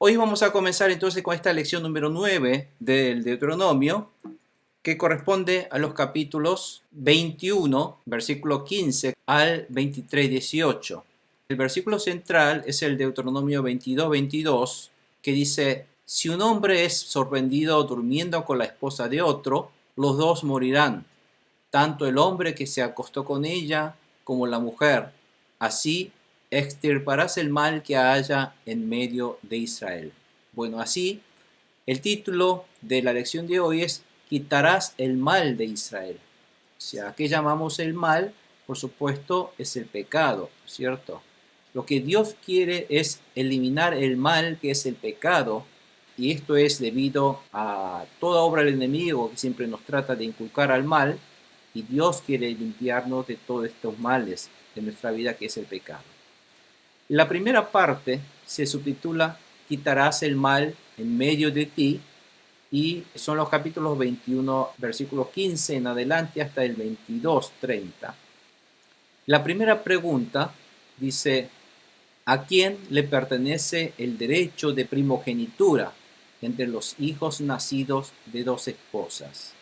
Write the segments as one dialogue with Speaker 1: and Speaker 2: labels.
Speaker 1: Hoy vamos a comenzar entonces con esta lección número 9 del Deuteronomio, que corresponde a los capítulos 21, versículo 15 al 23, 18. El versículo central es el Deuteronomio 22, 22, que dice: si un hombre es sorprendido durmiendo con la esposa de otro, los dos morirán, tanto el hombre que se acostó con ella como la mujer. Así extirparás el mal que haya en medio de Israel. Bueno, así el título de la lección de hoy es: quitarás el mal de Israel. O sea, ¿qué llamamos el mal? Por supuesto, es el pecado, ¿cierto? Lo que Dios quiere es eliminar el mal que es el pecado, y esto es debido a toda obra del enemigo que siempre nos trata de inculcar al mal, y Dios quiere limpiarnos de todos estos males de nuestra vida que es el pecado. La primera parte se subtitula quitarás el mal en medio de ti, y son los capítulos 21, versículos 15 en adelante hasta el 22, 30. La primera pregunta dice: ¿a quién le pertenece el derecho de primogenitura entre los hijos nacidos de dos esposas?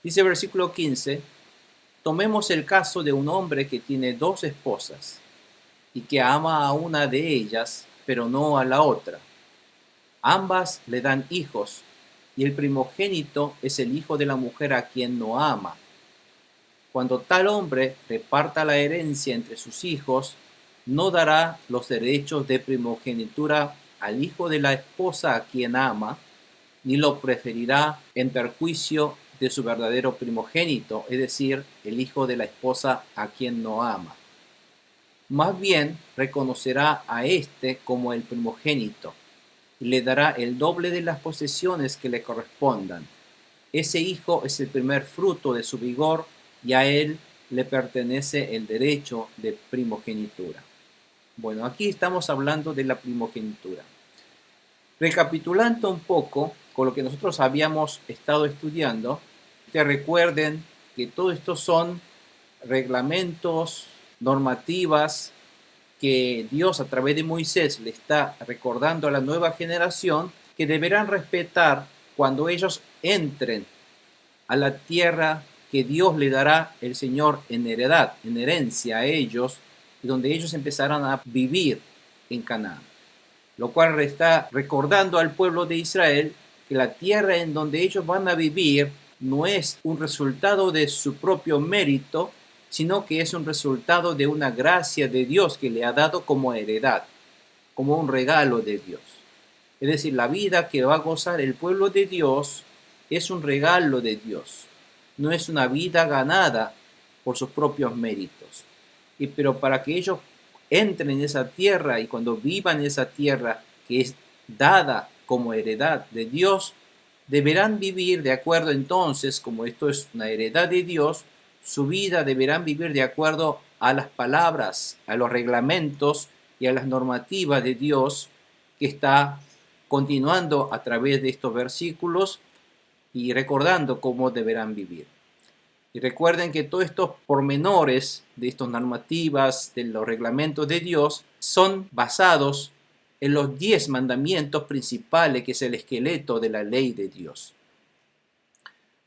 Speaker 1: Dice el versículo 15: tomemos el caso de un hombre que tiene dos esposas y que ama a una de ellas, pero no a la otra. Ambas le dan hijos, y el primogénito es el hijo de la mujer a quien no ama. Cuando tal hombre reparta la herencia entre sus hijos, no dará los derechos de primogenitura al hijo de la esposa a quien ama, ni lo preferirá en perjuicio de su verdadero primogénito, es decir, el hijo de la esposa a quien no ama. Más bien reconocerá a éste como el primogénito y le dará el doble de las posesiones que le correspondan. Ese hijo es el primer fruto de su vigor, y a él le pertenece el derecho de primogenitura. Bueno, aquí estamos hablando de la primogenitura. Recapitulando un poco con lo que nosotros habíamos estado estudiando, que recuerden que todo esto son reglamentos, normativas que Dios a través de Moisés le está recordando a la nueva generación que deberán respetar cuando ellos entren a la tierra que Dios le dará el Señor en herencia a ellos, y donde ellos empezarán a vivir en Canaán. Lo cual está recordando al pueblo de Israel que la tierra en donde ellos van a vivir no es un resultado de su propio mérito, sino que es un resultado de una gracia de Dios que le ha dado como heredad, como un regalo de Dios. Es decir, la vida que va a gozar el pueblo de Dios es un regalo de Dios, no es una vida ganada por sus propios méritos. Pero para que ellos entren en esa tierra y cuando vivan en esa tierra que es dada como heredad de Dios, deberán vivir de acuerdo entonces, como esto es una heredad de Dios, su vida deberán vivir de acuerdo a las palabras, a los reglamentos y a las normativas de Dios, que está continuando a través de estos versículos y recordando cómo deberán vivir. Y recuerden que todos estos pormenores de estas normativas, de los reglamentos de Dios, son basados en los 10 mandamientos principales, que es el esqueleto de la ley de Dios.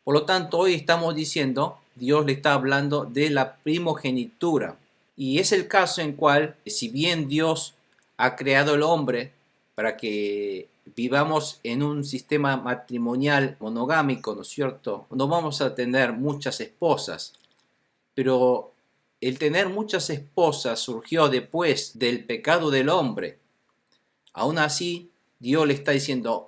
Speaker 1: Por lo tanto, hoy estamos diciendo, Dios le está hablando de la primogenitura. Y es el caso en cual, si bien Dios ha creado al hombre para que vivamos en un sistema matrimonial monogámico, ¿no es cierto? No vamos a tener muchas esposas, pero el tener muchas esposas surgió después del pecado del hombre. Aún así, Dios le está diciendo,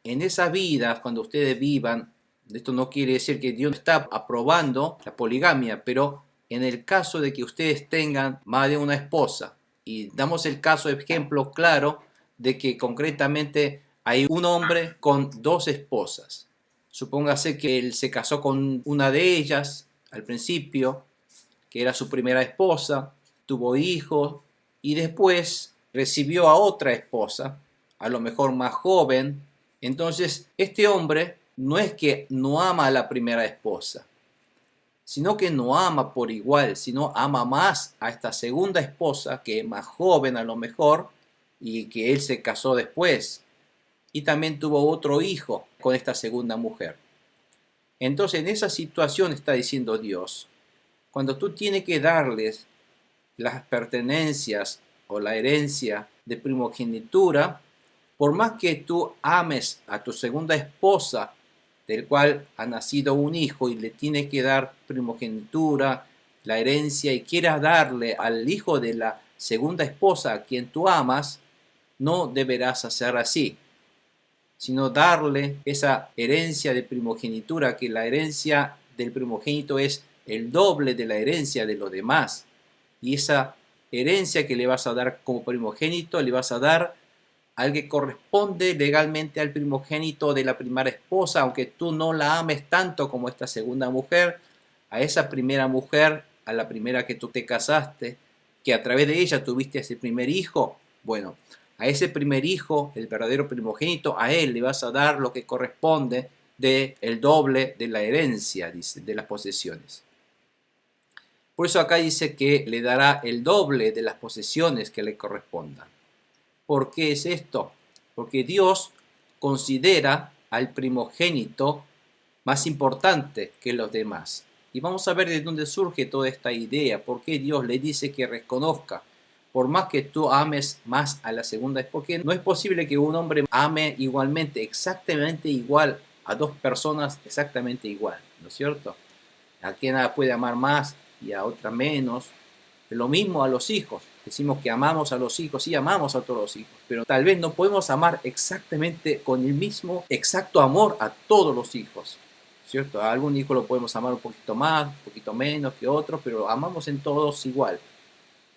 Speaker 1: en esa vida, cuando ustedes vivan, esto no quiere decir que Dios está aprobando la poligamia, pero en el caso de que ustedes tengan más de una esposa, y damos el caso, ejemplo claro, de que concretamente hay un hombre con dos esposas. Supóngase que él se casó con una de ellas al principio, que era su primera esposa, tuvo hijos y después recibió a otra esposa, a lo mejor más joven. Entonces, este hombre no es que no ama a la primera esposa, sino que no ama por igual, sino ama más a esta segunda esposa, que es más joven a lo mejor, y que él se casó después y también tuvo otro hijo con esta segunda mujer. Entonces, en esa situación está diciendo Dios, cuando tú tienes que darles las pertenencias o la herencia de primogenitura, por más que tú ames a tu segunda esposa, del cual ha nacido un hijo y le tienes que dar primogenitura, la herencia, y quieras darle al hijo de la segunda esposa a quien tú amas, no deberás hacer así, sino darle esa herencia de primogenitura, que la herencia del primogénito es el doble de la herencia de los demás. Y esa herencia que le vas a dar como primogénito, le vas a dar al que corresponde legalmente al primogénito de la primera esposa, aunque tú no la ames tanto como esta segunda mujer, a esa primera mujer, a la primera que tú te casaste, que a través de ella tuviste ese primer hijo, bueno, a ese primer hijo, el verdadero primogénito, a él le vas a dar lo que corresponde de el doble de la herencia, dice, de las posesiones. Por eso acá dice que le dará el doble de las posesiones que le correspondan. ¿Por qué es esto? Porque Dios considera al primogénito más importante que los demás. Y vamos a ver de dónde surge toda esta idea, por qué Dios le dice que reconozca, por más que tú ames más a la segunda, es porque no es posible que un hombre ame igualmente, exactamente igual a dos personas exactamente igual, ¿no es cierto? A quien puede amar más y a otra menos. Lo mismo a los hijos. Decimos que amamos a los hijos, sí, amamos a todos los hijos, pero tal vez no podemos amar exactamente con el mismo exacto amor a todos los hijos, ¿cierto? A algún hijo lo podemos amar un poquito más, un poquito menos que otros, pero amamos en todos igual.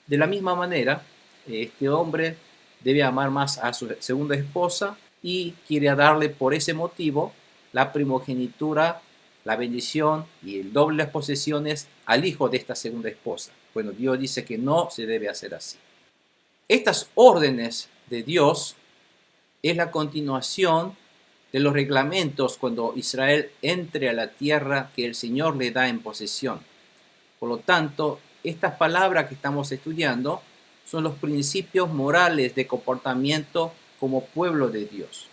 Speaker 1: De la misma manera, este hombre debe amar más a su segunda esposa y quiere darle por ese motivo la primogenitura, la bendición y el doble de las posesiones al hijo de esta segunda esposa. Bueno, Dios dice que no se debe hacer así. Estas órdenes de Dios es la continuación de los reglamentos cuando Israel entre a la tierra que el Señor le da en posesión. Por lo tanto, estas palabras que estamos estudiando son los principios morales de comportamiento como pueblo de Dios.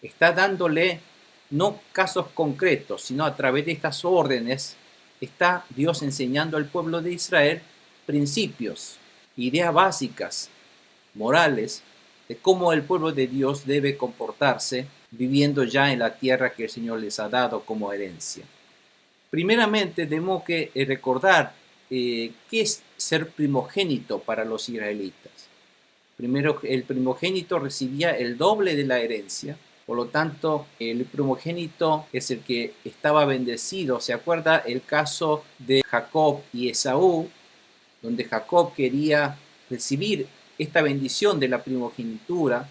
Speaker 1: Está dándole no casos concretos, sino a través de estas órdenes, está Dios enseñando al pueblo de Israel principios, ideas básicas, morales, de cómo el pueblo de Dios debe comportarse viviendo ya en la tierra que el Señor les ha dado como herencia. Primeramente, tenemos que recordar qué es ser primogénito para los israelitas. Primero, el primogénito recibía el doble de la herencia. Por lo tanto, el primogénito es el que estaba bendecido. ¿Se acuerda el caso de Jacob y Esaú, donde Jacob quería recibir esta bendición de la primogenitura,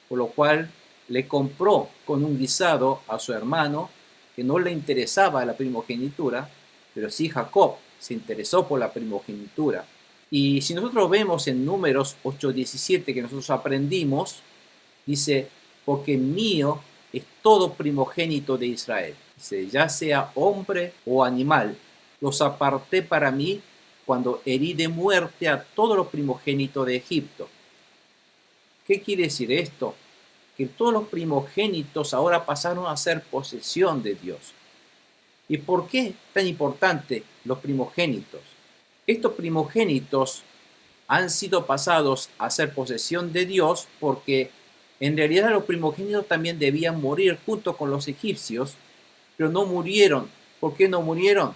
Speaker 1: por lo cual le compró con un guisado a su hermano, que no le interesaba la primogenitura, pero sí Jacob se interesó por la primogenitura. Y si nosotros vemos en Números 8:17 que nosotros aprendimos, dice, porque mío es todo primogénito de Israel. Dice, ya sea hombre o animal, los aparté para mí cuando herí de muerte a todos los primogénitos de Egipto. ¿Qué quiere decir esto? Que todos los primogénitos ahora pasaron a ser posesión de Dios. ¿Y por qué tan importante los primogénitos? Estos primogénitos han sido pasados a ser posesión de Dios porque en realidad los primogénitos también debían morir junto con los egipcios, pero no murieron. ¿Por qué no murieron?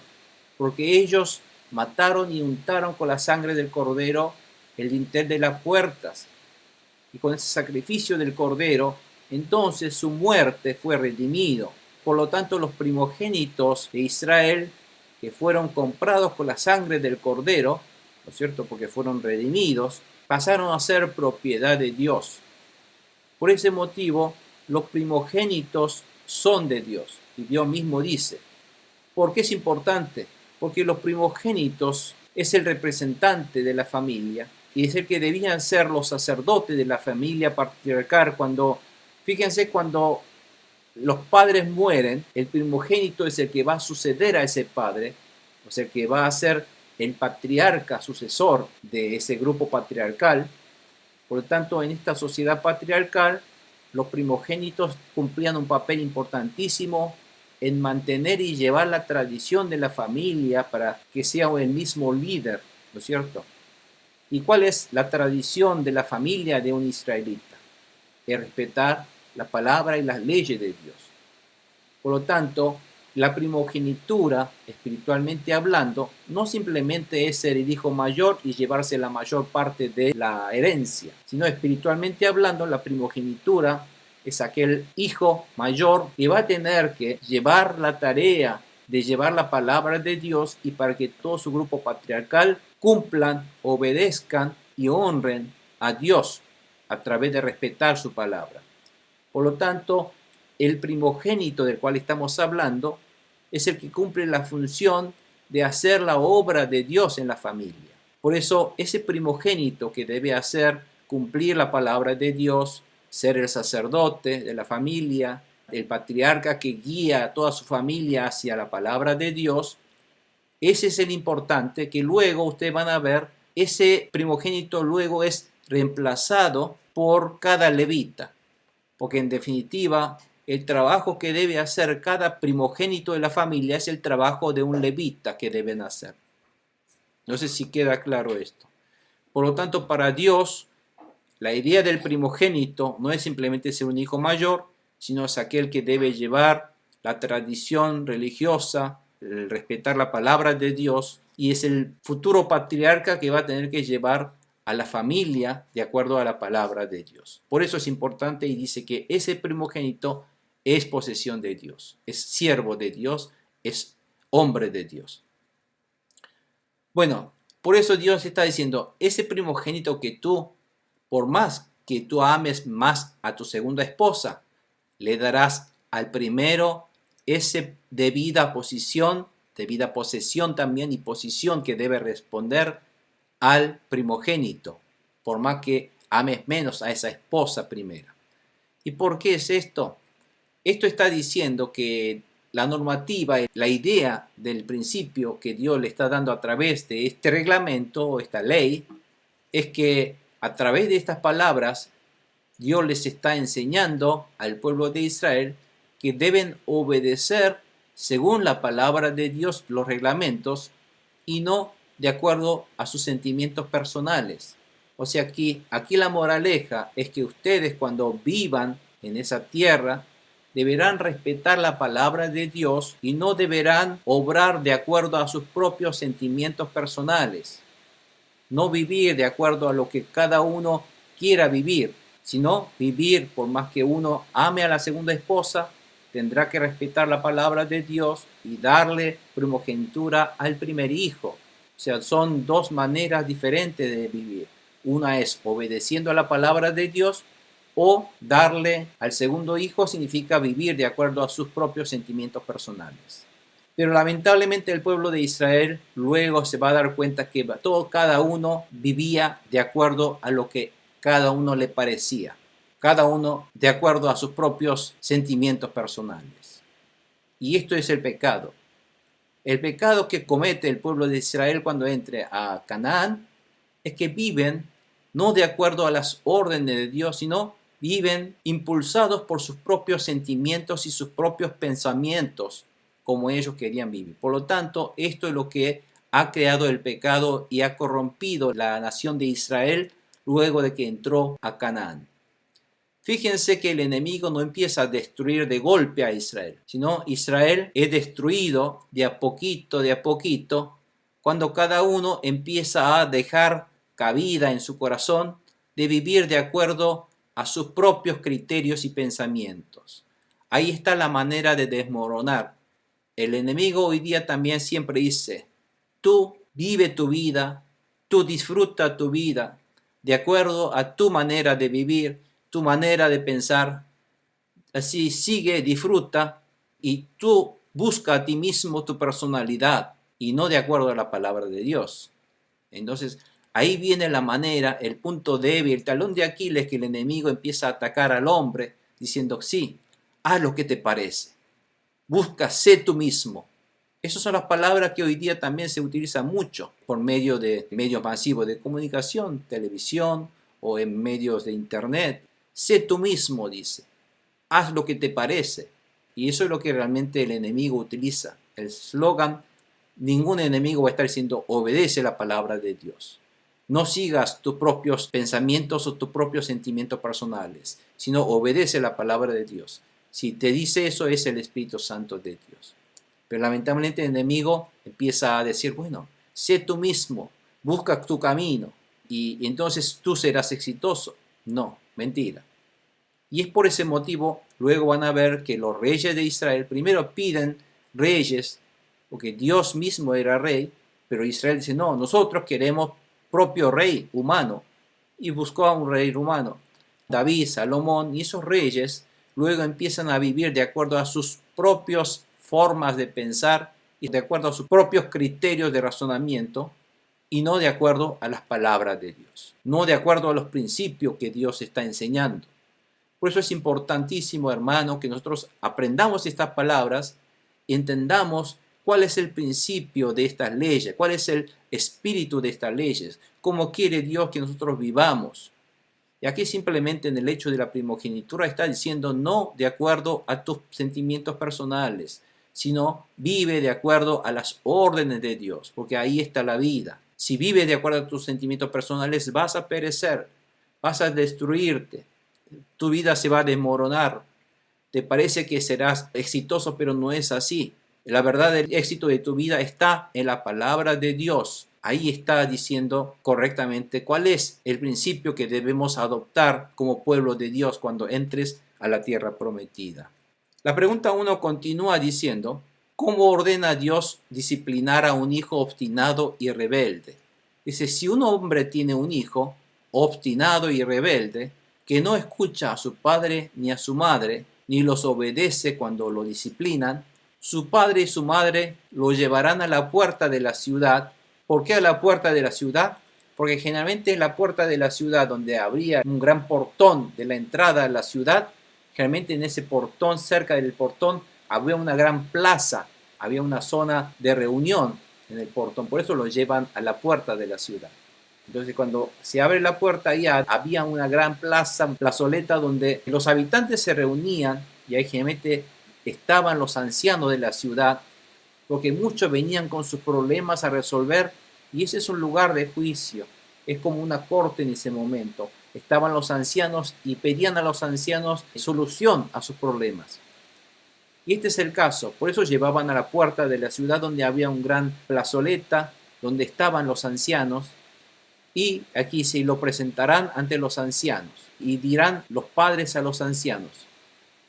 Speaker 1: Porque ellos mataron y untaron con la sangre del cordero el dintel de las puertas. Y con ese sacrificio del cordero, entonces su muerte fue redimido. Por lo tanto, los primogénitos de Israel, que fueron comprados con la sangre del cordero, ¿no es cierto?, porque fueron redimidos, pasaron a ser propiedad de Dios. Por ese motivo, los primogénitos son de Dios. Y Dios mismo dice, ¿por qué es importante? Porque los primogénitos es el representante de la familia y es el que debían ser los sacerdotes de la familia patriarcal. Fíjense, cuando los padres mueren, el primogénito es el que va a suceder a ese padre, o sea, el que va a ser el patriarca sucesor de ese grupo patriarcal. Por lo tanto, en esta sociedad patriarcal, los primogénitos cumplían un papel importantísimo en mantener y llevar la tradición de la familia para que sea el mismo líder, ¿no es cierto? ¿Y cuál es la tradición de la familia de un israelita? Es respetar la palabra y las leyes de Dios. Por lo tanto, la primogenitura, espiritualmente hablando, no simplemente es ser el hijo mayor y llevarse la mayor parte de la herencia, sino espiritualmente hablando, la primogenitura es aquel hijo mayor que va a tener que llevar la tarea de llevar la palabra de Dios y para que todo su grupo patriarcal cumplan, obedezcan y honren a Dios a través de respetar su palabra. Por lo tanto, el primogénito del cual estamos hablando es el que cumple la función de hacer la obra de Dios en la familia. Por eso, ese primogénito que debe hacer cumplir la palabra de Dios, ser el sacerdote de la familia, el patriarca que guía a toda su familia hacia la palabra de Dios, ese es el importante que luego ustedes van a ver, ese primogénito luego es reemplazado por cada levita, porque en definitiva el trabajo que debe hacer cada primogénito de la familia es el trabajo de un levita que deben hacer. No sé si queda claro esto. Por lo tanto, para Dios, la idea del primogénito no es simplemente ser un hijo mayor, sino es aquel que debe llevar la tradición religiosa, el respetar la palabra de Dios, y es el futuro patriarca que va a tener que llevar a la familia de acuerdo a la palabra de Dios. Por eso es importante y dice que ese primogénito es posesión de Dios, es siervo de Dios, es hombre de Dios. Bueno, por eso Dios está diciendo, ese primogénito que tú, por más que tú ames más a tu segunda esposa, le darás al primero ese debida posesión también y posición que debe responder al primogénito, por más que ames menos a esa esposa primera. ¿Y por qué es esto? Esto está diciendo que la normativa, la idea del principio que Dios le está dando a través de este reglamento o esta ley, es que a través de estas palabras Dios les está enseñando al pueblo de Israel que deben obedecer según la palabra de Dios los reglamentos y no de acuerdo a sus sentimientos personales. O sea, aquí la moraleja es que ustedes cuando vivan en esa tierra deberán respetar la palabra de Dios y no deberán obrar de acuerdo a sus propios sentimientos personales. No vivir de acuerdo a lo que cada uno quiera vivir, sino vivir, por más que uno ame a la segunda esposa, tendrá que respetar la palabra de Dios y darle primogenitura al primer hijo. O sea, son dos maneras diferentes de vivir. Una es obedeciendo a la palabra de Dios o darle al segundo hijo significa vivir de acuerdo a sus propios sentimientos personales. Pero lamentablemente el pueblo de Israel luego se va a dar cuenta que cada uno vivía de acuerdo a lo que cada uno le parecía, cada uno de acuerdo a sus propios sentimientos personales. Y esto es el pecado. El pecado que comete el pueblo de Israel cuando entre a Canaán es que viven no de acuerdo a las órdenes de Dios, sino viven impulsados por sus propios sentimientos y sus propios pensamientos, como ellos querían vivir. Por lo tanto, esto es lo que ha creado el pecado y ha corrompido la nación de Israel luego de que entró a Canaán. Fíjense que el enemigo no empieza a destruir de golpe a Israel, sino Israel es destruido de a poquito, cuando cada uno empieza a dejar cabida en su corazón de vivir de acuerdo a sus propios criterios y pensamientos. Ahí está la manera de desmoronar. El enemigo hoy día también siempre dice, tú vive tu vida, tú disfruta tu vida de acuerdo a tu manera de vivir, tu manera de pensar. Así sigue, disfruta y tú busca a ti mismo tu personalidad y no de acuerdo a la palabra de Dios. Entonces, ahí viene la manera, el punto débil, el talón de Aquiles que el enemigo empieza a atacar al hombre diciendo, sí, haz lo que te parece. Busca, sé tú mismo. Esas son las palabras que hoy día también se utilizan mucho por medio de medios masivos de comunicación, televisión o en medios de internet. Sé tú mismo, dice. Haz lo que te parece. Y eso es lo que realmente el enemigo utiliza. El eslogan, ningún enemigo va a estar diciendo, obedece la palabra de Dios. No sigas tus propios pensamientos o tus propios sentimientos personales, sino obedece la palabra de Dios. Si te dice eso, es el Espíritu Santo de Dios. Pero lamentablemente el enemigo empieza a decir, bueno, sé tú mismo, busca tu camino y entonces tú serás exitoso. No, mentira. Y es por ese motivo, luego van a ver que los reyes de Israel primero piden reyes, porque Dios mismo era rey, pero Israel dice, no, nosotros queremos propio rey humano. Y buscó a un rey humano, David, Salomón, y esos reyes luego empiezan a vivir de acuerdo a sus propias formas de pensar y de acuerdo a sus propios criterios de razonamiento, y no de acuerdo a las palabras de Dios, no de acuerdo a los principios que Dios está enseñando. Por eso es importantísimo, hermano, que nosotros aprendamos estas palabras y entendamos cuál es el principio de estas leyes, cuál es el espíritu de estas leyes, cómo quiere Dios que nosotros vivamos. Y aquí simplemente en el hecho de la primogenitura está diciendo no de acuerdo a tus sentimientos personales, sino vive de acuerdo a las órdenes de Dios, porque ahí está la vida. Si vives de acuerdo a tus sentimientos personales, vas a perecer, vas a destruirte, tu vida se va a desmoronar. Te parece que serás exitoso, pero no es así. La verdad del éxito de tu vida está en la palabra de Dios. Ahí está diciendo correctamente cuál es el principio que debemos adoptar como pueblo de Dios cuando entres a la tierra prometida. La pregunta 1 continúa diciendo, ¿cómo ordena Dios disciplinar a un hijo obstinado y rebelde? Dice, si un hombre tiene un hijo obstinado y rebelde, que no escucha a su padre ni a su madre, ni los obedece cuando lo disciplinan, su padre y su madre lo llevarán a la puerta de la ciudad. ¿Por qué a la puerta de la ciudad? Porque generalmente en la puerta de la ciudad, donde habría un gran portón de la entrada a la ciudad, generalmente en ese portón, cerca del portón, había una gran plaza, había una zona de reunión en el portón. Por eso lo llevan a la puerta de la ciudad. Entonces cuando se abre la puerta, ahí había una gran plaza, plazoleta donde los habitantes se reunían y ahí generalmente estaban los ancianos de la ciudad, porque muchos venían con sus problemas a resolver y ese es un lugar de juicio, es como una corte en ese momento. Estaban los ancianos y pedían a los ancianos solución a sus problemas. Y este es el caso, por eso llevaban a la puerta de la ciudad donde había un gran plazoleta, donde estaban los ancianos. Y aquí se lo presentarán ante los ancianos y dirán los padres a los ancianos,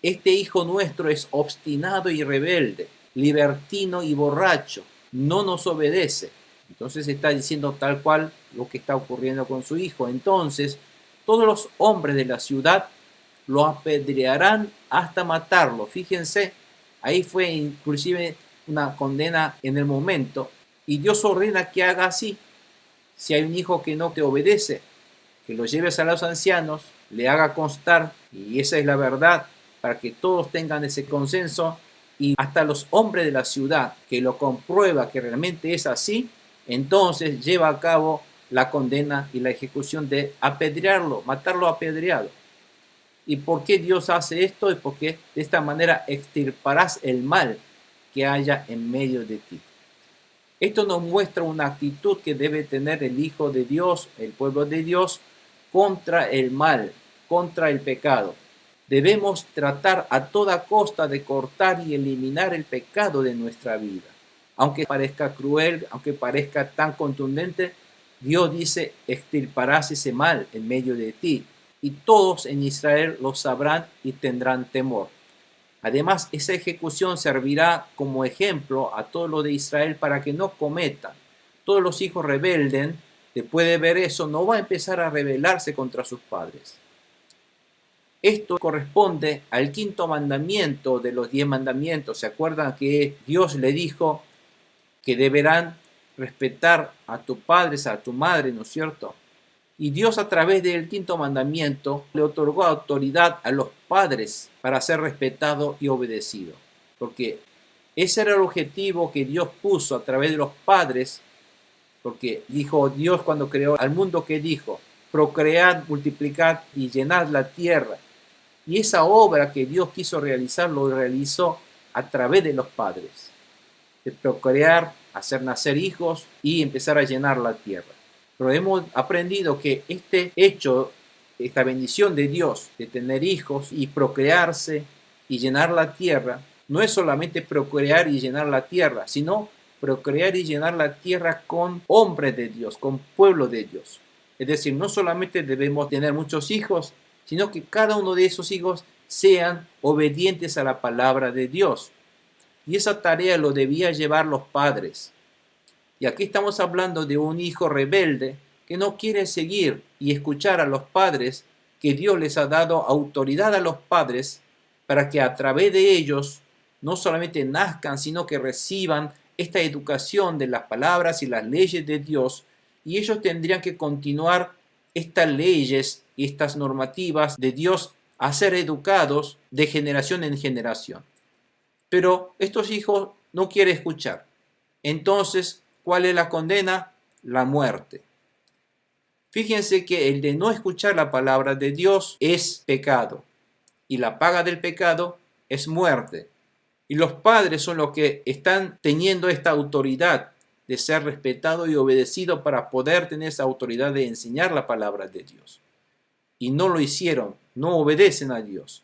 Speaker 1: este hijo nuestro es obstinado y rebelde, libertino y borracho, no nos obedece. Entonces está diciendo tal cual lo que está ocurriendo con su hijo. Entonces todos los hombres de la ciudad lo apedrearán hasta matarlo. Fíjense, ahí fue inclusive una condena en el momento y Dios ordena que haga así. Si hay un hijo que no te obedece, que lo lleves a los ancianos, le haga constar, y esa es la verdad, para que todos tengan ese consenso, y hasta los hombres de la ciudad que lo comprueba que realmente es así, entonces lleva a cabo la condena y la ejecución de apedrearlo, matarlo apedreado. ¿Y por qué Dios hace esto? Es porque de esta manera extirparás el mal que haya en medio de ti. Esto nos muestra una actitud que debe tener el Hijo de Dios, el pueblo de Dios, contra el mal, contra el pecado. Debemos tratar a toda costa de cortar y eliminar el pecado de nuestra vida. Aunque parezca cruel, aunque parezca tan contundente, Dios dice, extirparás ese mal en medio de ti, y todos en Israel lo sabrán y tendrán temor. Además, esa ejecución servirá como ejemplo a todos los de Israel para que no cometan. Todos los hijos rebelden, después de ver eso, no va a empezar a rebelarse contra sus padres. Esto corresponde al quinto mandamiento de los 10 mandamientos. ¿Se acuerdan que Dios le dijo que deberán respetar a tus padres, a tu madre, ¿no es cierto? Y Dios a través del quinto mandamiento le otorgó autoridad a los padres para ser respetado y obedecido. Porque ese era el objetivo que Dios puso a través de los padres. Porque dijo Dios cuando creó al mundo, que dijo, procread, multiplicad y llenad la tierra. Y esa obra que Dios quiso realizar, lo realizó a través de los padres, de procrear, hacer nacer hijos y empezar a llenar la tierra. Pero hemos aprendido que este hecho, esta bendición de Dios de tener hijos y procrearse y llenar la tierra, no es solamente procrear y llenar la tierra, sino procrear y llenar la tierra con hombres de Dios, con pueblo de Dios. Es decir, no solamente debemos tener muchos hijos, sino que cada uno de esos hijos sean obedientes a la palabra de Dios. Y esa tarea lo debía llevar los padres. Y aquí estamos hablando de un hijo rebelde que no quiere seguir y escuchar a los padres, que Dios les ha dado autoridad a los padres para que a través de ellos no solamente nazcan, sino que reciban esta educación de las palabras y las leyes de Dios, y ellos tendrían que continuar estas leyes y estas normativas de Dios a ser educados de generación en generación. Pero estos hijos no quieren escuchar. Entonces, ¿cuál es la condena? La muerte. Fíjense que el de no escuchar la palabra de Dios es pecado, y la paga del pecado es muerte. Y los padres son los que están teniendo esta autoridad de ser respetado y obedecido para poder tener esa autoridad de enseñar la palabra de Dios. Y no lo hicieron, no obedecen a Dios.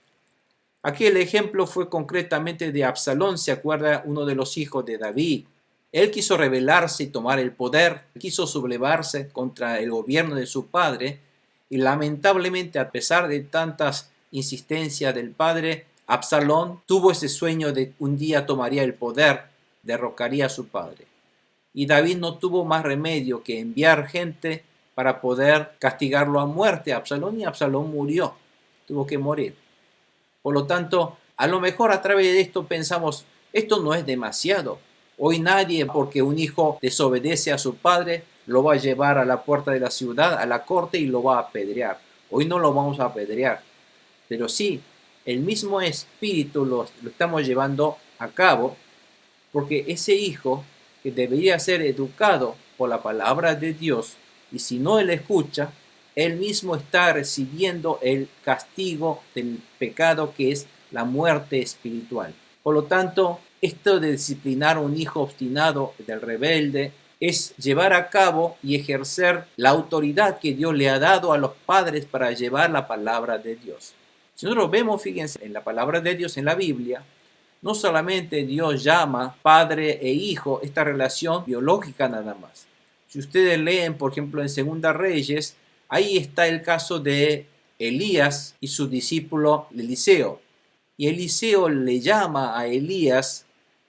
Speaker 1: Aquí el ejemplo fue concretamente de Absalón, se acuerda, uno de los hijos de David. Él quiso rebelarse y tomar el poder, quiso sublevarse contra el gobierno de su padre, y lamentablemente, a pesar de tantas insistencias del padre, Absalón tuvo ese sueño de un día tomaría el poder, derrocaría a su padre. Y David no tuvo más remedio que enviar gente para poder castigarlo a muerte a Absalón, y Absalón murió, tuvo que morir. Por lo tanto, a lo mejor a través de esto pensamos, esto no es demasiado. Hoy nadie, porque un hijo desobedece a su padre, lo va a llevar a la puerta de la ciudad, a la corte, y lo va a apedrear. Hoy no lo vamos a apedrear. Pero sí, el mismo espíritu lo estamos llevando a cabo, porque ese hijo que debería ser educado por la palabra de Dios, y si no él escucha, él mismo está recibiendo el castigo del pecado, que es la muerte espiritual. Por lo tanto, esto de disciplinar a un hijo obstinado, del rebelde, es llevar a cabo y ejercer la autoridad que Dios le ha dado a los padres para llevar la palabra de Dios. Si nosotros vemos, fíjense, en la palabra de Dios en la Biblia, no solamente Dios llama padre e hijo, esta relación biológica nada más. Si ustedes leen, por ejemplo, en Segunda Reyes, ahí está el caso de Elías y su discípulo Eliseo. Y Eliseo le llama a Elías,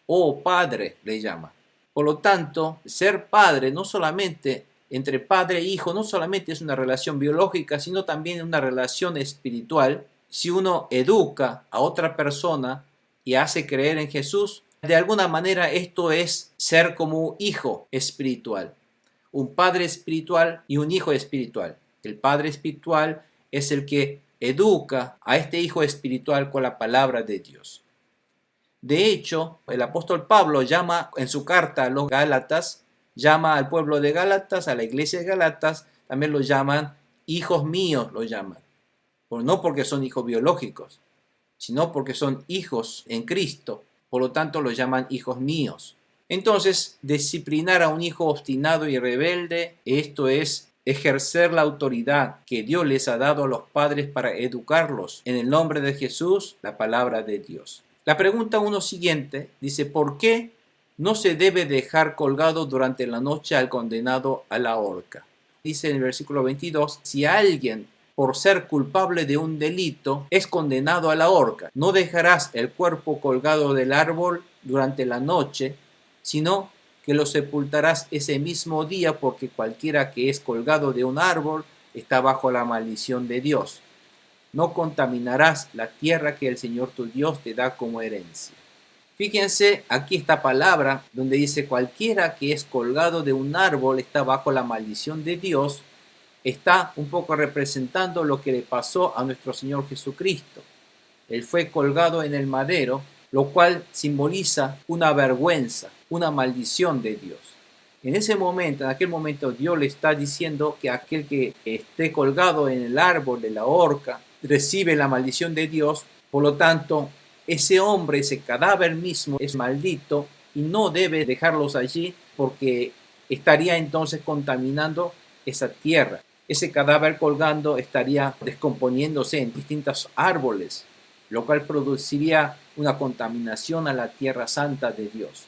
Speaker 1: oh padre, le llama. Por lo tanto, ser padre, no solamente entre padre e hijo, no solamente es una relación biológica, sino también una relación espiritual. Si uno educa a otra persona y hace creer en Jesús, de alguna manera esto es ser como un hijo espiritual, un padre espiritual y un hijo espiritual. El padre espiritual es el que educa a este hijo espiritual con la palabra de Dios. De hecho, el apóstol Pablo llama en su carta a los Gálatas, llama al pueblo de Gálatas, a la iglesia de Gálatas, también lo llaman hijos míos, lo llaman. No porque son hijos biológicos, sino porque son hijos en Cristo, por lo tanto los llaman hijos míos. Entonces, disciplinar a un hijo obstinado y rebelde, esto es ejercer la autoridad que Dios les ha dado a los padres para educarlos en el nombre de Jesús, la palabra de Dios. La pregunta uno siguiente dice, ¿por qué no se debe dejar colgado durante la noche al condenado a la horca? Dice en el versículo 22, si alguien por ser culpable de un delito es condenado a la horca, no dejarás el cuerpo colgado del árbol durante la noche, sino que lo sepultarás ese mismo día, porque cualquiera que es colgado de un árbol está bajo la maldición de Dios. No contaminarás la tierra que el Señor tu Dios te da como herencia. Fíjense aquí esta palabra donde dice cualquiera que es colgado de un árbol está bajo la maldición de Dios. Está un poco representando lo que le pasó a nuestro Señor Jesucristo. Él fue colgado en el madero, lo cual simboliza una vergüenza, una maldición de Dios. En ese momento, en aquel momento, Dios le está diciendo que aquel que esté colgado en el árbol de la horca recibe la maldición de Dios. Por lo tanto, ese hombre, ese cadáver mismo es maldito y no debe dejarlos allí porque estaría entonces contaminando esa tierra. Ese cadáver colgando estaría descomponiéndose en distintos árboles, lo cual produciría una contaminación a la tierra santa de Dios.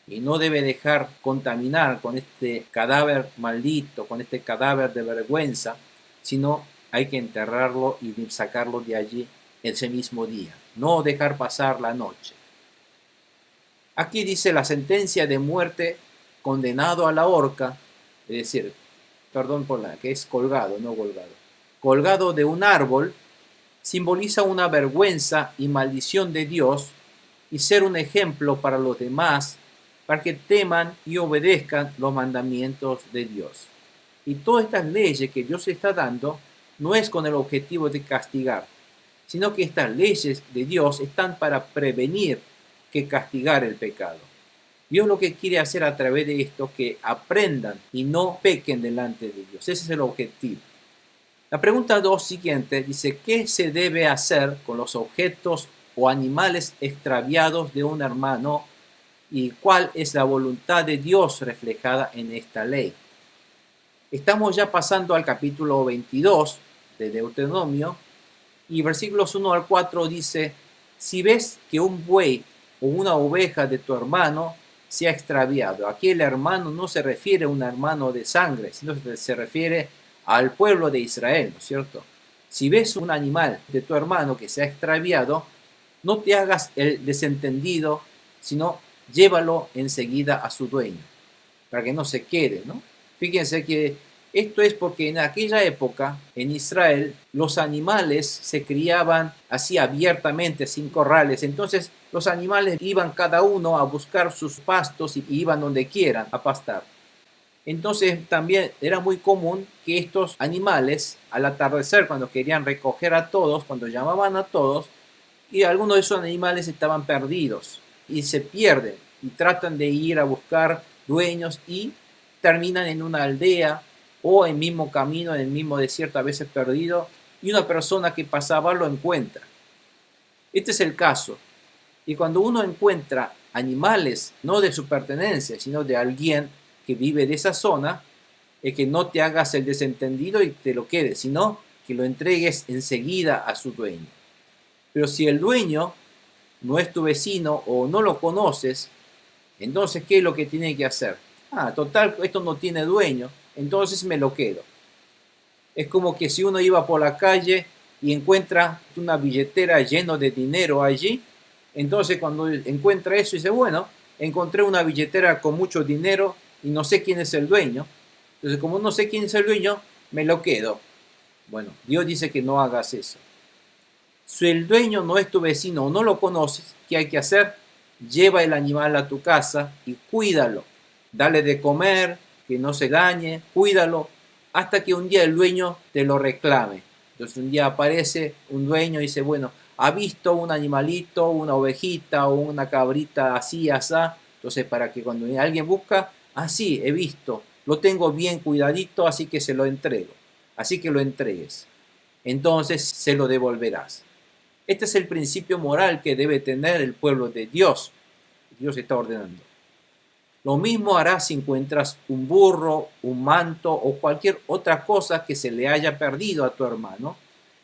Speaker 1: Y no debe dejar contaminar con este cadáver maldito, con este cadáver de vergüenza, sino hay que enterrarlo y sacarlo de allí ese mismo día. No dejar pasar la noche. Aquí dice la sentencia de muerte, condenado a la horca, es decir, perdón por la que es colgado, no colgado. Colgado de un árbol simboliza una vergüenza y maldición de Dios y ser un ejemplo para los demás para que teman y obedezcan los mandamientos de Dios. Y todas estas leyes que Dios está dando no es con el objetivo de castigar, sino que estas leyes de Dios están para prevenir que castigar el pecado. Dios lo que quiere hacer a través de esto es que aprendan y no pequen delante de Dios. Ese es el objetivo. La pregunta 2 siguiente dice, ¿qué se debe hacer con los objetos o animales extraviados de un hermano y cuál es la voluntad de Dios reflejada en esta ley? Estamos ya pasando al capítulo 22 de Deuteronomio y versículos 1 al 4 dice, si ves que un buey o una oveja de tu hermano se ha extraviado. Aquí el hermano no se refiere a un hermano de sangre, sino se refiere al pueblo de Israel, ¿no es cierto? Si ves un animal de tu hermano que se ha extraviado, no te hagas el desentendido, sino llévalo enseguida a su dueño, para que no se quede, ¿no? Fíjense que esto es porque en aquella época, en Israel, los animales se criaban así abiertamente, sin corrales. Entonces, los animales iban cada uno a buscar sus pastos y iban donde quieran a pastar. Entonces, también era muy común que estos animales, al atardecer, cuando querían recoger a todos, cuando llamaban a todos, y algunos de esos animales estaban perdidos y se pierden y tratan de ir a buscar dueños y terminan en una aldea o en el mismo camino, en el mismo desierto, a veces perdido, y una persona que pasaba lo encuentra. Este es el caso. Y cuando uno encuentra animales, no de su pertenencia, sino de alguien que vive de esa zona, es que no te hagas el desentendido y te lo quedes, sino que lo entregues enseguida a su dueño. Pero si el dueño no es tu vecino o no lo conoces, entonces, ¿qué es lo que tiene que hacer? Total, esto no tiene dueño, entonces me lo quedo. Es como que si uno iba por la calle y encuentra una billetera llena de dinero allí, entonces cuando encuentra eso dice, bueno, encontré una billetera con mucho dinero y no sé quién es el dueño. Entonces, como no sé quién es el dueño, me lo quedo. Bueno, Dios dice que no hagas eso. Si el dueño no es tu vecino o no lo conoces, ¿qué hay que hacer? Lleva el animal a tu casa y cuídalo. Dale de comer, que no se dañe, cuídalo, hasta que un día el dueño te lo reclame. Entonces un día aparece un dueño y dice, bueno, ha visto un animalito, una ovejita o una cabrita así, asá. Entonces para que cuando alguien busca, sí, he visto, lo tengo bien cuidadito, así que se lo entrego. Así que lo entregues. Entonces se lo devolverás. Este es el principio moral que debe tener el pueblo de Dios. Dios está ordenando. Lo mismo harás si encuentras un burro, un manto o cualquier otra cosa que se le haya perdido a tu hermano.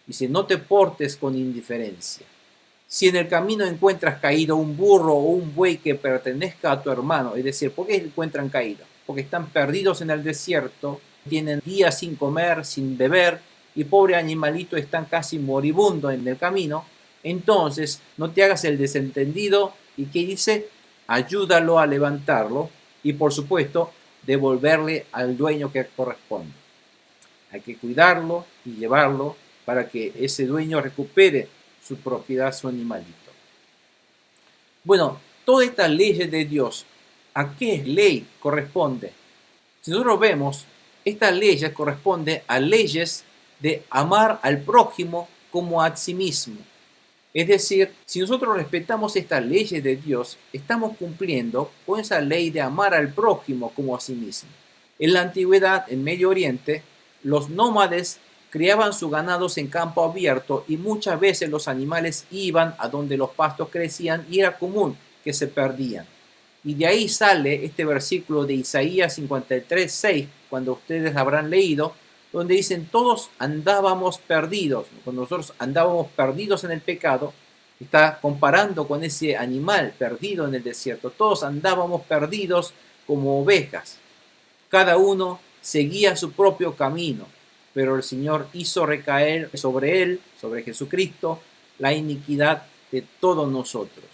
Speaker 1: Dice, no te portes con indiferencia. Si en el camino encuentras caído un burro o un buey que pertenezca a tu hermano, es decir, ¿por qué encuentran caído? Porque están perdidos en el desierto, tienen días sin comer, sin beber, y pobre animalito están casi moribundo en el camino. Entonces, no te hagas el desentendido y que dice, ayúdalo a levantarlo y por supuesto devolverle al dueño que corresponde. Hay que cuidarlo y llevarlo para que ese dueño recupere su propiedad, su animalito. Bueno, todas estas leyes de Dios, ¿a qué ley corresponde? Si nosotros vemos, estas leyes corresponden a leyes de amar al prójimo como a sí mismo. Es decir, si nosotros respetamos estas leyes de Dios, estamos cumpliendo con esa ley de amar al prójimo como a sí mismo. En la antigüedad, en Medio Oriente, los nómades criaban sus ganados en campo abierto y muchas veces los animales iban a donde los pastos crecían y era común que se perdían. Y de ahí sale este versículo de Isaías 53:6, cuando ustedes habrán leído, donde dicen todos andábamos perdidos. Cuando nosotros andábamos perdidos en el pecado, está comparando con ese animal perdido en el desierto. Todos andábamos perdidos como ovejas. Cada uno seguía su propio camino, pero el Señor hizo recaer sobre él, sobre Jesucristo, la iniquidad de todos nosotros.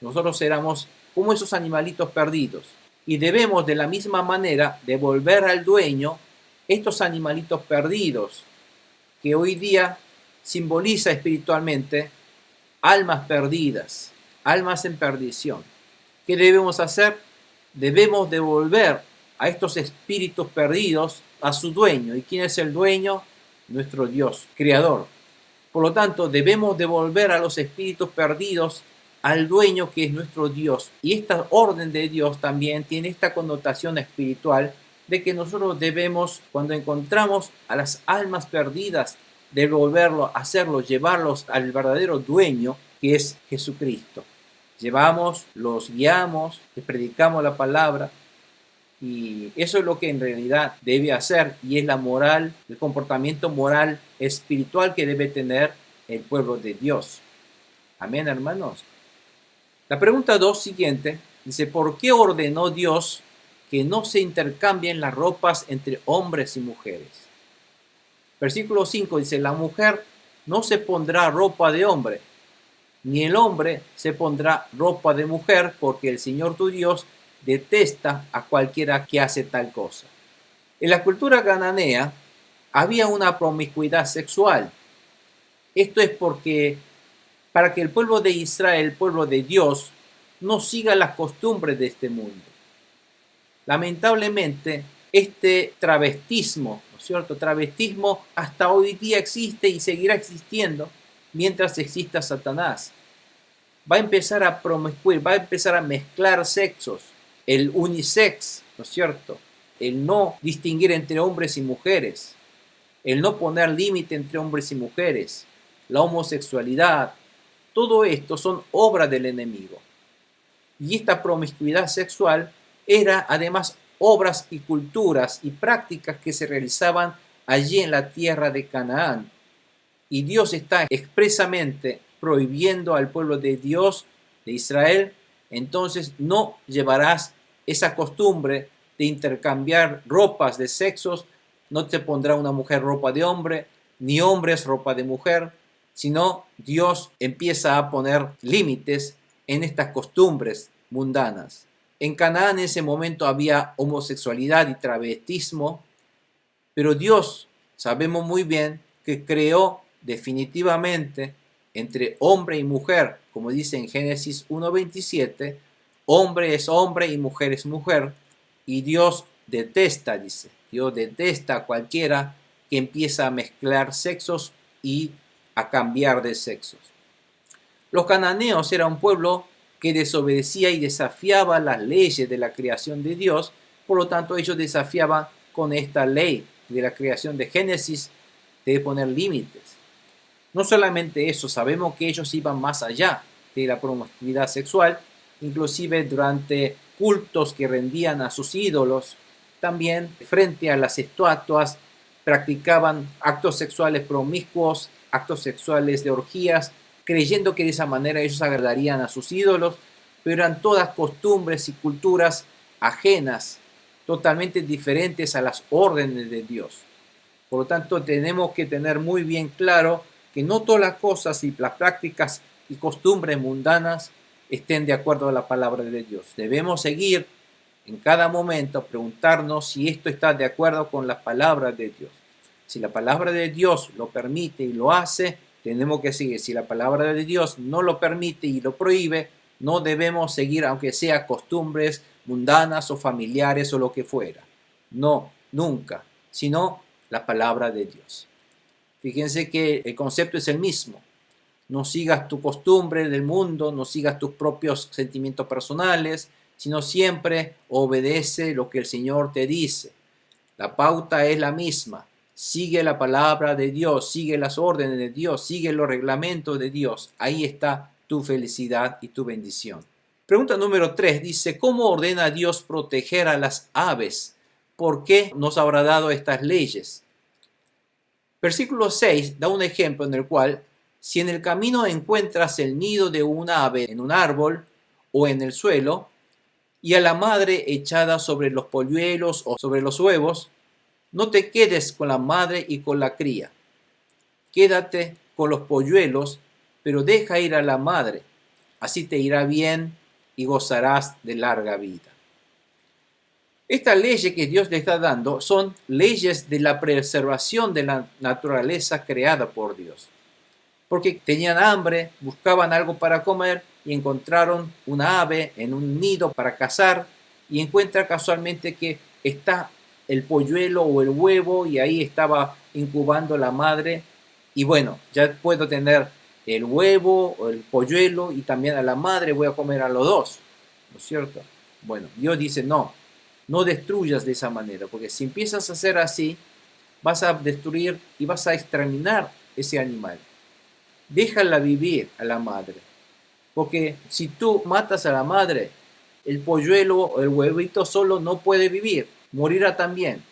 Speaker 1: Nosotros éramos como esos animalitos perdidos y debemos de la misma manera devolver al dueño estos animalitos perdidos que hoy día simboliza espiritualmente almas perdidas, almas en perdición. ¿Qué debemos hacer? Debemos devolver a estos espíritus perdidos a su dueño. ¿Y quién es el dueño? Nuestro Dios, creador. Por lo tanto, debemos devolver a los espíritus perdidos al dueño que es nuestro Dios. Y esta orden de Dios también tiene esta connotación espiritual de que nosotros debemos, cuando encontramos a las almas perdidas, devolverlo, hacerlo, llevarlos al verdadero dueño que es Jesucristo. Llevamos, los guiamos, les predicamos la palabra y eso es lo que en realidad debe hacer y es la moral, el comportamiento moral espiritual que debe tener el pueblo de Dios. Amén, hermanos. La pregunta 2 siguiente dice, ¿por qué ordenó Dios que no se intercambien las ropas entre hombres y mujeres? Versículo 5 dice, la mujer no se pondrá ropa de hombre, ni el hombre se pondrá ropa de mujer, porque el Señor tu Dios detesta a cualquiera que hace tal cosa. En la cultura cananea había una promiscuidad sexual. Esto es porque para que el pueblo de Israel, el pueblo de Dios, no siga las costumbres de este mundo. Lamentablemente, este travestismo, ¿no es cierto? Travestismo hasta hoy día existe y seguirá existiendo mientras exista Satanás. Va a empezar a promiscuir, va a empezar a mezclar sexos, el unisex, ¿no es cierto? El no distinguir entre hombres y mujeres, el no poner límite entre hombres y mujeres, la homosexualidad, todo esto son obras del enemigo. Y esta promiscuidad sexual era además obras y culturas y prácticas que se realizaban allí en la tierra de Canaán. Y Dios está expresamente prohibiendo al pueblo de Dios, de Israel, entonces no llevarás esa costumbre de intercambiar ropas de sexos, no te pondrá una mujer ropa de hombre, ni hombres ropa de mujer, sino Dios empieza a poner límites en estas costumbres mundanas. En Canaán en ese momento había homosexualidad y travestismo, pero Dios, sabemos muy bien, que creó definitivamente entre hombre y mujer, como dice en Génesis 1:27, hombre es hombre y mujer es mujer, y Dios detesta, dice, Dios detesta a cualquiera que empieza a mezclar sexos y a cambiar de sexos. Los cananeos eran un pueblo que desobedecía y desafiaba las leyes de la creación de Dios, por lo tanto ellos desafiaban con esta ley de la creación de Génesis de poner límites. No solamente eso, sabemos que ellos iban más allá de la promiscuidad sexual, inclusive durante cultos que rendían a sus ídolos, también frente a las estatuas practicaban actos sexuales promiscuos, actos sexuales de orgías, creyendo que de esa manera ellos agradarían a sus ídolos, pero eran todas costumbres y culturas ajenas, totalmente diferentes a las órdenes de Dios. Por lo tanto, tenemos que tener muy bien claro que no todas las cosas y las prácticas y costumbres mundanas estén de acuerdo a la palabra de Dios. Debemos seguir en cada momento, preguntarnos si esto está de acuerdo con la palabra de Dios. Si la palabra de Dios lo permite y lo hace, tenemos que seguir. Si la palabra de Dios no lo permite y lo prohíbe, no debemos seguir, aunque sea costumbres mundanas o familiares o lo que fuera. No, nunca, sino la palabra de Dios. Fíjense que el concepto es el mismo. No sigas tu costumbre del mundo, no sigas tus propios sentimientos personales, sino siempre obedece lo que el Señor te dice. La pauta es la misma. Sigue la palabra de Dios, sigue las órdenes de Dios, sigue los reglamentos de Dios. Ahí está tu felicidad y tu bendición. Pregunta número 3 dice, ¿cómo ordena Dios proteger a las aves? ¿Por qué nos habrá dado estas leyes? Versículo 6 da un ejemplo en el cual, si en el camino encuentras el nido de un ave en un árbol o en el suelo, y a la madre echada sobre los polluelos o sobre los huevos, no te quedes con la madre y con la cría. Quédate con los polluelos, pero deja ir a la madre. Así te irá bien y gozarás de larga vida. Estas leyes que Dios le está dando son leyes de la preservación de la naturaleza creada por Dios. Porque tenían hambre, buscaban algo para comer y encontraron una ave en un nido para cazar y encuentra casualmente que está el polluelo o el huevo y ahí estaba incubando la madre y bueno, ya puedo tener el huevo o el polluelo y también a la madre voy a comer a los dos, ¿no es cierto? Bueno, Dios dice no destruyas de esa manera, porque si empiezas a hacer así, vas a destruir y vas a exterminar ese animal. Déjala vivir a la madre, porque si tú matas a la madre, el polluelo o el huevito solo no puede vivir, morirá también.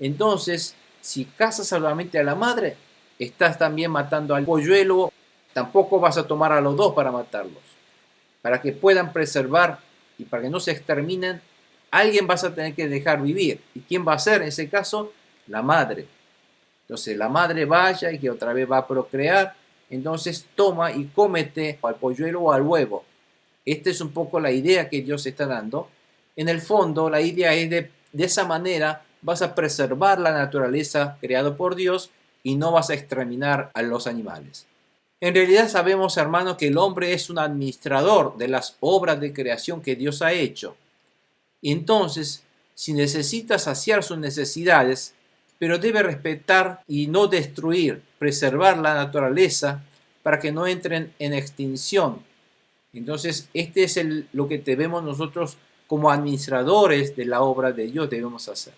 Speaker 1: Entonces, si cazas solamente a la madre, estás también matando al polluelo, tampoco vas a tomar a los dos para matarlos. Para que puedan preservar y para que no se exterminen, alguien vas a tener que dejar vivir. ¿Y quién va a ser en ese caso? La madre. Entonces la madre vaya y que otra vez va a procrear, entonces toma y cómete al polluelo o al huevo. Esta es un poco la idea que Dios está dando. En el fondo, la idea es de esa manera vas a preservar la naturaleza creada por Dios y no vas a exterminar a los animales. En realidad sabemos, hermanos, que el hombre es un administrador de las obras de creación que Dios ha hecho. Y entonces, si necesita saciar sus necesidades, pero debe respetar y no destruir, preservar la naturaleza para que no entren en extinción. Entonces, este es lo que debemos nosotros como administradores de la obra de Dios debemos hacer.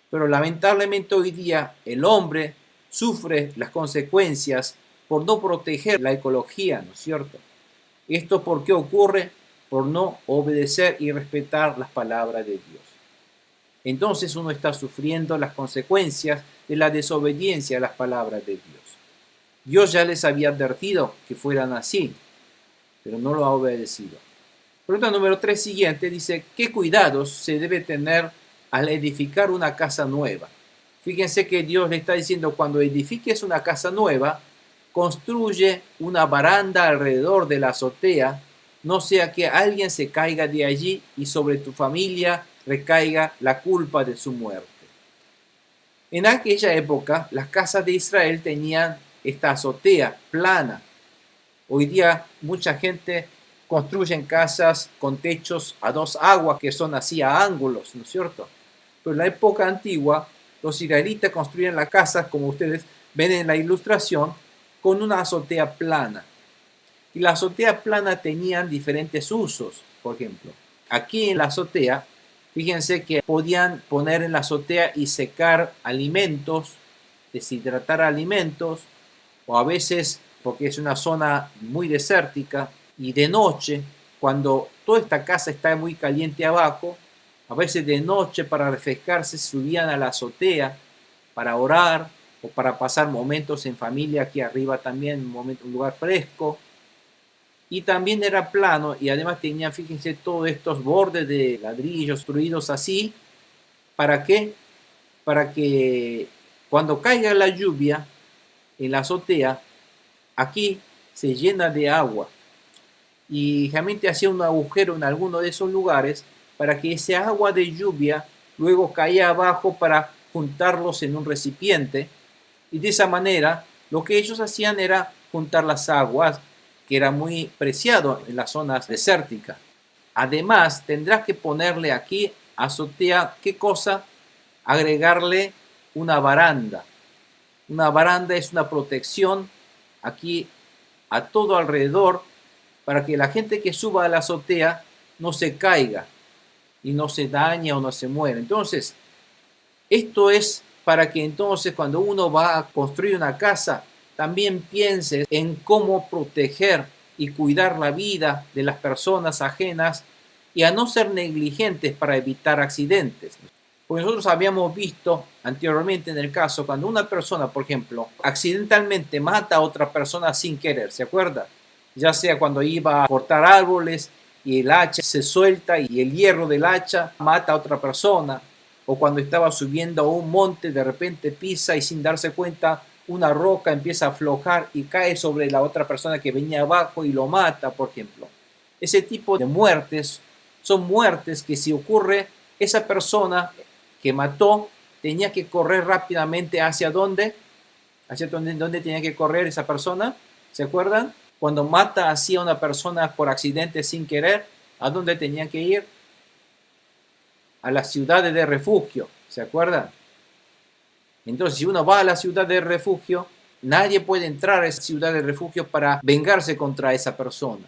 Speaker 1: Pero lamentablemente hoy día el hombre sufre las consecuencias por no proteger la ecología, ¿no es cierto? ¿Esto por qué ocurre? Por no obedecer y respetar las palabras de Dios. Entonces uno está sufriendo las consecuencias de la desobediencia a las palabras de Dios. Dios ya les había advertido que fueran así, pero no lo ha obedecido. Pregunta número 3 siguiente dice, ¿qué cuidados se debe tener al edificar una casa nueva? Fíjense que Dios le está diciendo, cuando edifiques una casa nueva, construye una baranda alrededor de la azotea, no sea que alguien se caiga de allí y sobre tu familia recaiga la culpa de su muerte. En aquella época, las casas de Israel tenían esta azotea plana. Hoy día mucha gente construye casas con techos a dos aguas que son así a ángulos, ¿no es cierto? Pero en la época antigua, los israelitas construían las casas, como ustedes ven en la ilustración, con una azotea plana. Y la azotea plana tenían diferentes usos, por ejemplo. Aquí en la azotea, fíjense que podían poner en la azotea y secar alimentos, deshidratar alimentos, o a veces, porque es una zona muy desértica, y de noche, cuando toda esta casa está muy caliente abajo, a veces de noche para refrescarse subían a la azotea para orar o para pasar momentos en familia aquí arriba también, un lugar fresco. Y también era plano y además tenía, fíjense, todos estos bordes de ladrillos construidos así. ¿Para qué? Para que cuando caiga la lluvia en la azotea, aquí se llena de agua. Y realmente hacía un agujero en alguno de esos lugares para que ese agua de lluvia luego caía abajo para juntarlos en un recipiente. Y de esa manera lo que ellos hacían era juntar las aguas, que era muy preciado en las zonas desérticas. Además, tendrás que ponerle aquí, azotea, ¿qué cosa? Agregarle una baranda. Una baranda es una protección. Aquí a todo alrededor para que la gente que suba a la azotea no se caiga y no se dañe o no se muera. Entonces, esto es para que entonces cuando uno va a construir una casa, también piense en cómo proteger y cuidar la vida de las personas ajenas y a no ser negligentes para evitar accidentes. Porque nosotros habíamos visto anteriormente en el caso cuando una persona, por ejemplo, accidentalmente mata a otra persona sin querer, ¿se acuerda? Ya sea cuando iba a cortar árboles y el hacha se suelta y el hierro del hacha mata a otra persona, o cuando estaba subiendo a un monte de repente pisa y sin darse cuenta una roca empieza a aflojar y cae sobre la otra persona que venía abajo y lo mata, por ejemplo. Ese tipo de muertes son muertes que si ocurre, esa persona que mató tenía que correr rápidamente hacia dónde, dónde tenía que correr esa persona, ¿se acuerdan? Cuando mata así a una persona por accidente sin querer, ¿a dónde tenía que ir? A las ciudades de refugio, ¿se acuerdan? Entonces, si uno va a la ciudad de refugio, nadie puede entrar a esa ciudad de refugio para vengarse contra esa persona.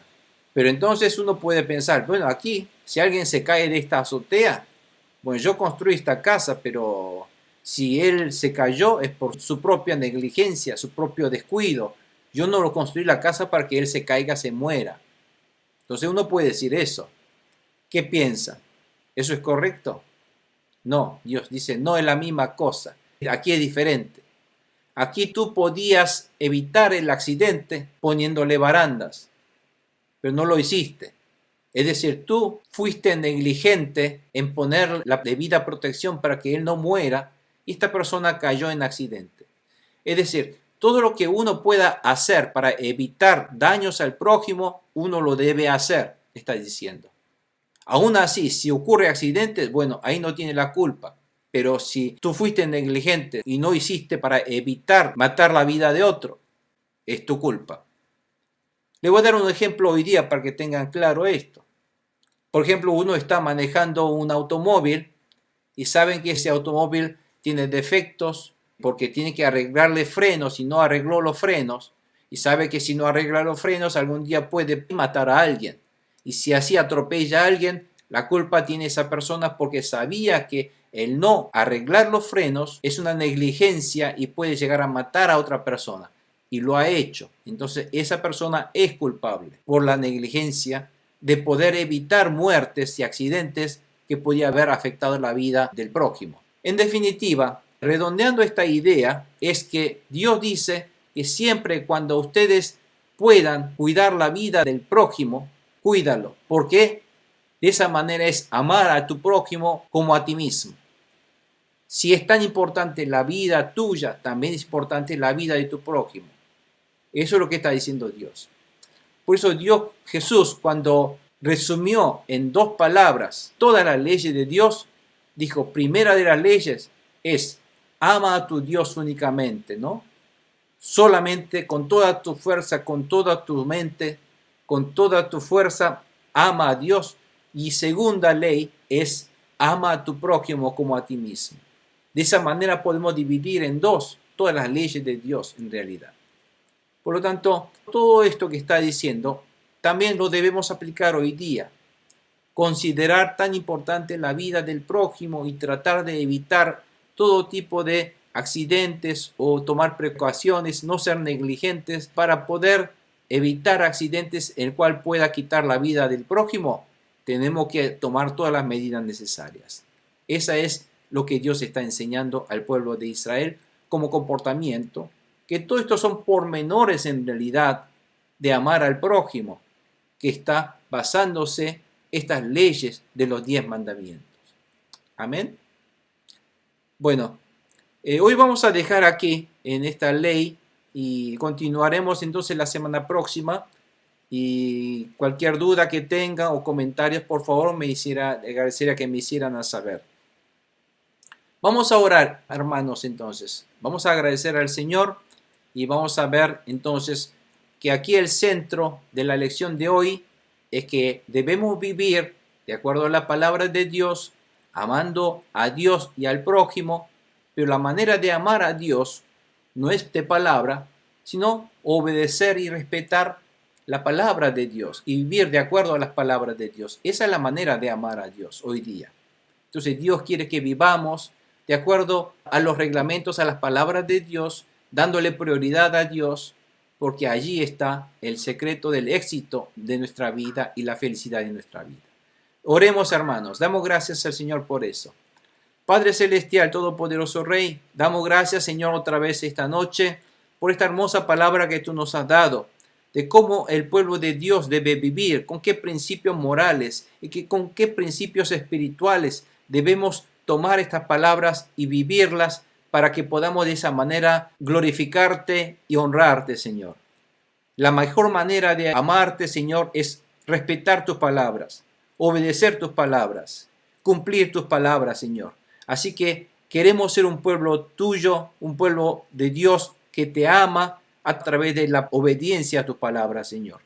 Speaker 1: Pero entonces uno puede pensar, bueno, aquí, si alguien se cae de esta azotea, bueno, yo construí esta casa, pero si él se cayó es por su propia negligencia, su propio descuido. Yo no lo construí la casa para que él se caiga, se muera. Entonces uno puede decir eso. ¿Qué piensa? ¿Eso es correcto? No, Dios dice, no es la misma cosa. Aquí es diferente. Aquí tú podías evitar el accidente poniéndole barandas, pero no lo hiciste. Es decir, tú fuiste negligente en poner la debida protección para que él no muera y esta persona cayó en accidente. Es decir, todo lo que uno pueda hacer para evitar daños al prójimo, uno lo debe hacer, está diciendo. Aún así, si ocurre accidentes, bueno, ahí no tiene la culpa. Pero si tú fuiste negligente y no hiciste para evitar matar la vida de otro, es tu culpa. Le voy a dar un ejemplo hoy día para que tengan claro esto. Por ejemplo, uno está manejando un automóvil y saben que ese automóvil tiene defectos porque tiene que arreglarle frenos y no arregló los frenos. Y sabe que si no arregla los frenos algún día puede matar a alguien. Y si así atropella a alguien, la culpa tiene esa persona porque sabía que el no arreglar los frenos es una negligencia y puede llegar a matar a otra persona. Y lo ha hecho. Entonces esa persona es culpable por la negligencia de poder evitar muertes y accidentes que podía haber afectado la vida del prójimo. En definitiva, redondeando esta idea, es que Dios dice que siempre cuando ustedes puedan cuidar la vida del prójimo, cuídalo. ¿Por qué? De esa manera es amar a tu prójimo como a ti mismo. Si es tan importante la vida tuya, también es importante la vida de tu prójimo. Eso es lo que está diciendo Dios. Por eso Dios, Jesús, cuando resumió en 2 palabras todas las leyes de Dios, dijo, primera de las leyes es, ama a tu Dios únicamente, ¿no? Solamente con toda tu fuerza, con toda tu mente, con toda tu fuerza, ama a Dios. Y segunda ley es, ama a tu prójimo como a ti mismo. De esa manera podemos dividir en 2 todas las leyes de Dios en realidad. Por lo tanto, todo esto que está diciendo también lo debemos aplicar hoy día. Considerar tan importante la vida del prójimo y tratar de evitar todo tipo de accidentes o tomar precauciones, no ser negligentes para poder evitar accidentes el cual pueda quitar la vida del prójimo. Tenemos que tomar todas las medidas necesarias. Esa es lo que Dios está enseñando al pueblo de Israel como comportamiento, que todo esto son pormenores en realidad de amar al prójimo, que está basándose estas leyes de los 10 mandamientos. Amén. Bueno, hoy vamos a dejar aquí en esta ley y continuaremos entonces la semana próxima. Y cualquier duda que tenga o comentarios, por favor, agradecería que me hicieran a saber. Vamos a orar, hermanos, entonces. Vamos a agradecer al Señor y vamos a ver entonces que aquí el centro de la lección de hoy es que debemos vivir de acuerdo a la palabra de Dios, amando a Dios y al prójimo, pero la manera de amar a Dios no es de palabra, sino obedecer y respetar la palabra de Dios y vivir de acuerdo a las palabras de Dios. Esa es la manera de amar a Dios hoy día. Entonces Dios quiere que vivamos de acuerdo a los reglamentos, a las palabras de Dios, dándole prioridad a Dios, porque allí está el secreto del éxito de nuestra vida y la felicidad de nuestra vida. Oremos, hermanos, damos gracias al Señor por eso. Padre Celestial, Todopoderoso Rey, damos gracias, Señor, otra vez esta noche por esta hermosa palabra que tú nos has dado, de cómo el pueblo de Dios debe vivir, con qué principios morales y con qué principios espirituales debemos tomar estas palabras y vivirlas para que podamos de esa manera glorificarte y honrarte, Señor. La mejor manera de amarte, Señor, es respetar tus palabras, obedecer tus palabras, cumplir tus palabras, Señor. Así que queremos ser un pueblo tuyo, un pueblo de Dios que te ama a través de la obediencia a tus palabras, Señor.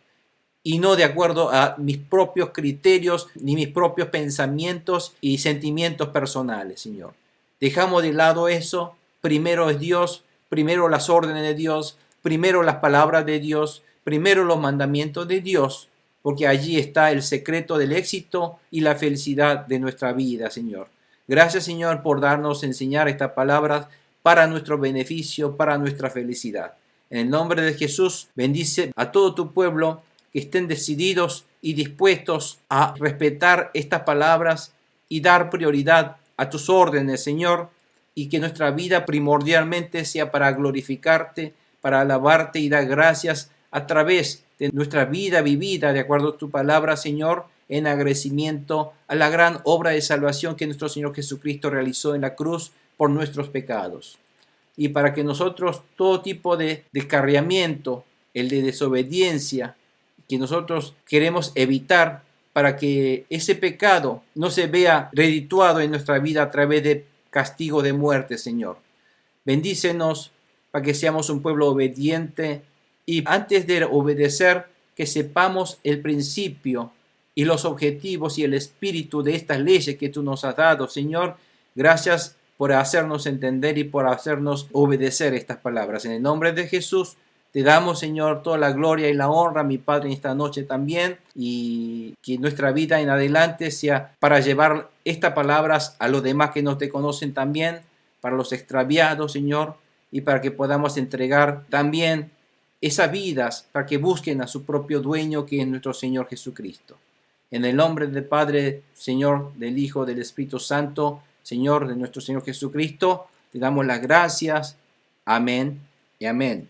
Speaker 1: Y no de acuerdo a mis propios criterios ni mis propios pensamientos y sentimientos personales, Señor. Dejamos de lado eso. Primero es Dios, primero las órdenes de Dios, primero las palabras de Dios, primero los mandamientos de Dios, porque allí está el secreto del éxito y la felicidad de nuestra vida, Señor. Gracias, Señor, por darnos enseñar estas palabras para nuestro beneficio, para nuestra felicidad. En el nombre de Jesús, bendice a todo tu pueblo que estén decididos y dispuestos a respetar estas palabras y dar prioridad a tus órdenes, Señor, y que nuestra vida primordialmente sea para glorificarte, para alabarte y dar gracias a través de nuestra vida vivida de acuerdo a tu palabra, Señor, en agradecimiento a la gran obra de salvación que nuestro Señor Jesucristo realizó en la cruz por nuestros pecados. Y para que nosotros todo tipo de descarriamiento, el de desobediencia, que nosotros queremos evitar para que ese pecado no se vea redituado en nuestra vida a través de castigo de muerte, Señor. Bendícenos para que seamos un pueblo obediente y antes de obedecer, que sepamos el principio y los objetivos y el espíritu de estas leyes que tú nos has dado, Señor. Gracias por hacernos entender y por hacernos obedecer estas palabras. En el nombre de Jesús, te damos, Señor, toda la gloria y la honra, mi Padre, en esta noche también, y que nuestra vida en adelante sea para llevar estas palabras a los demás que no te conocen también, para los extraviados, Señor, y para que podamos entregar también esas vidas para que busquen a su propio dueño, que es nuestro Señor Jesucristo. En el nombre del Padre, Señor, del Hijo, del Espíritu Santo, Señor, de nuestro Señor Jesucristo, te damos las gracias. Amén y amén.